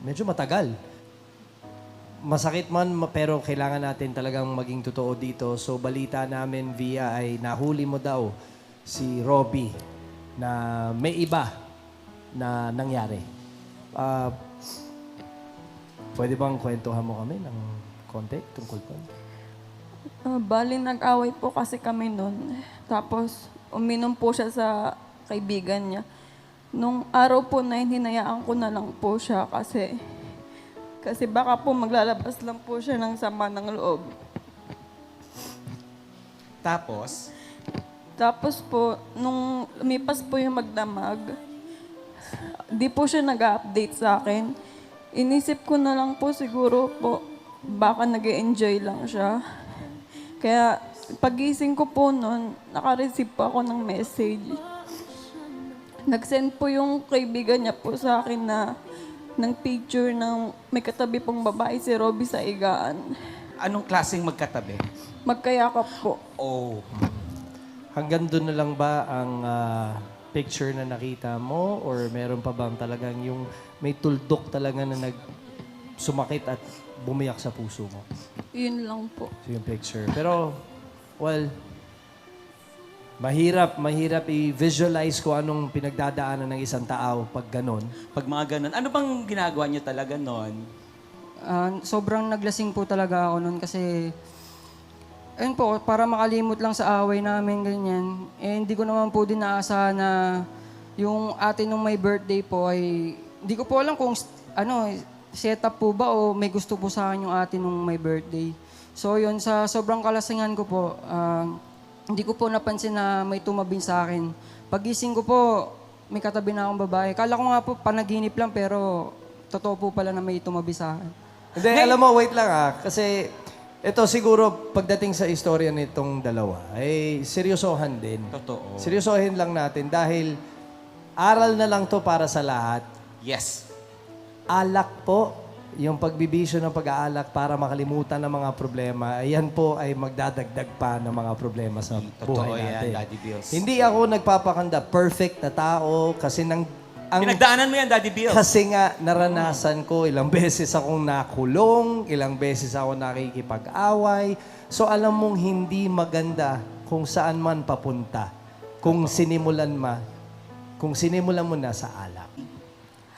medyo matagal. Masakit man, pero kailangan natin talagang maging totoo dito. So, balita namin via ay nahuli mo daw si Robbie na may iba na nangyari. Ah, pwede bang kwentuhan mo kami ng konti tungkol po? Bali, nag-away po kasi kami noon. Tapos, uminom po siya sa kaibigan niya. Nung araw po na yun, hinayaan ko na lang po siya kasi baka po maglalabas lang po siya ng sama ng loob. Tapos, Tapos po, nung lumipas po yung magdamag, di po siya nag-update sa akin. Inisip ko na lang po siguro po, baka nag-enjoy lang siya. Kaya pagising ko po noon, naka-receive po ako ng message. Nag-send po yung kaibigan niya po sa akin ng picture ng may katabi pong babae si Robbie sa igaan. anong klaseng magkatabi? Magkayakap po. Oh. Hanggang doon na lang ba ang picture na nakita mo or meron pa bang talagang yung may tuldok talaga na sumakit at bumiyak sa puso mo? Yun lang po. So yung picture. Pero, well, mahirap i-visualize ko anong pinagdadaanan ng isang tao pag ganon. Pag mga ganun, ano bang ginagawa niyo talaga noon? Sobrang naglasing po talaga ako noon kasi ayun po, para makalimot lang sa away namin, ganyan. Eh, hindi ko naman po din naasahan na yung ate nung may birthday po ay, hindi ko po alam kung setup po ba o may gusto po sa akin yung ate nung may birthday. So yun, sa sobrang kalasingan ko po, hindi ko po napansin na may tumabing sa akin. Pagising ko po, may katabi na akong babae. Kala ko nga po panaginip lang pero totoo po pala na may tumabi sa akin. Hindi, alam mo, wait lang kasi ito siguro pagdating sa istorya nitong dalawa, ay seryosohan din. Totoo. Seryosohin lang natin dahil aral na lang to para sa lahat. Yes. Alak po, yung pagbibisyo ng pag-aalak para makalimutan ng mga problema, ayan po ay magdadagdag pa ng mga problema sa Totoo buhay yan, natin. Daddy Bills. Hindi ako nagpapakanda perfect na tao kasi Pinagdaanan mo yan, Daddy Bills. kasi nga naranasan ko, ilang beses akong nakulong, ilang beses ako nakikipag-away. So alam mong hindi maganda kung saan man papunta. Kung sinimulan mo na sa alak.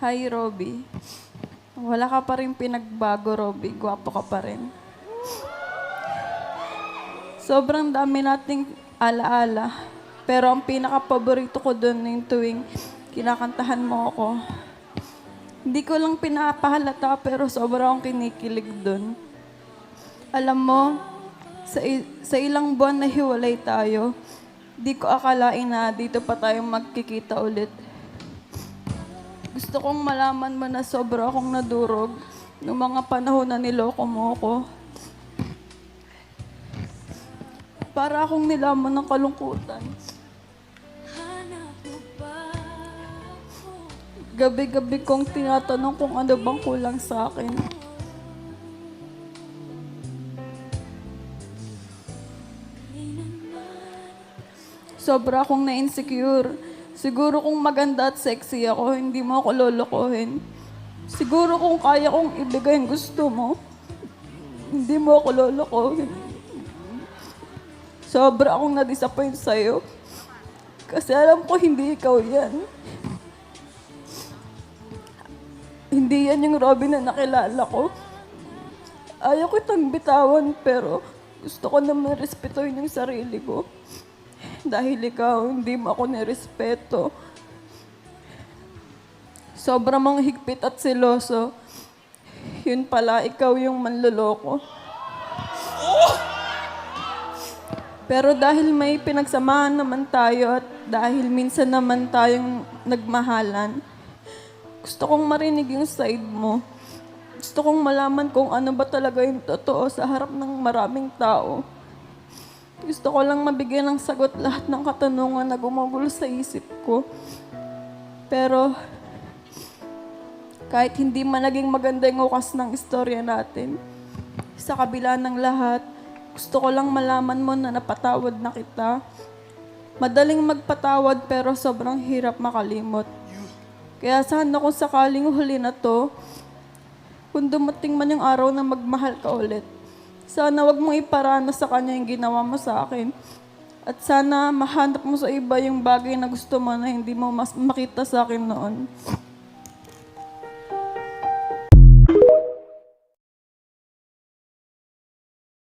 Hi, Robbie. Wala ka pa rin pinagbago, Robbie. Gwapo ka pa rin. Sobrang dami nating alaala. Pero ang pinaka-paborito ko doon yung tuwing kinakantahan mo ako. Hindi ko lang pinapahalata pero sobrang akong kinikilig doon. Alam mo, sa ilang buwan na hiwalay tayo, di ko akalain na dito pa tayo magkikita ulit. Gusto kong malaman mo na sobra akong nadurog noong mga panahon na niloko mo ako. Para akong nilamon ng kalungkutan. Gabi-gabi kong tinatanong kung ano bang kulang sa akin. Sobra akong na-insecure. Siguro kung maganda at sexy ako, hindi mo ako lolokohin. Siguro kung kaya kong ibigay ang gusto mo, hindi mo ako lolokohin. Sobra akong na-disappoint sa'yo. Kasi alam ko hindi ikaw yan. Hindi yan yung Robin na nakilala ko. Ayaw ko itang bitawan pero gusto ko naman respetuhin yung sarili ko. Dahil ikaw, hindi mo ako nirespeto. Sobrang mga higpit at seloso. Yun pala, ikaw yung manloloko. Pero dahil may pinagsamahan naman tayo at dahil minsan naman tayong nagmahalan, gusto kong marinig yung side mo. Gusto kong malaman kung ano ba talaga yung totoo sa harap ng maraming tao. Gusto ko lang mabigyan ng sagot lahat ng katanungan na gumugulo sa isip ko. Pero kahit hindi man naging maganda yung ukas ng istorya natin, sa kabila ng lahat, gusto ko lang malaman mo na napatawad na kita. Madaling magpatawad pero sobrang hirap makalimot. Kaya sana kung sakaling huli na to, kung dumating man yung araw na magmahal ka ulit, sana wag mong iparana sa kanya yung ginawa mo sa akin. At sana mahanap mo sa iba yung bagay na gusto mo na hindi mo mas makita sa akin noon.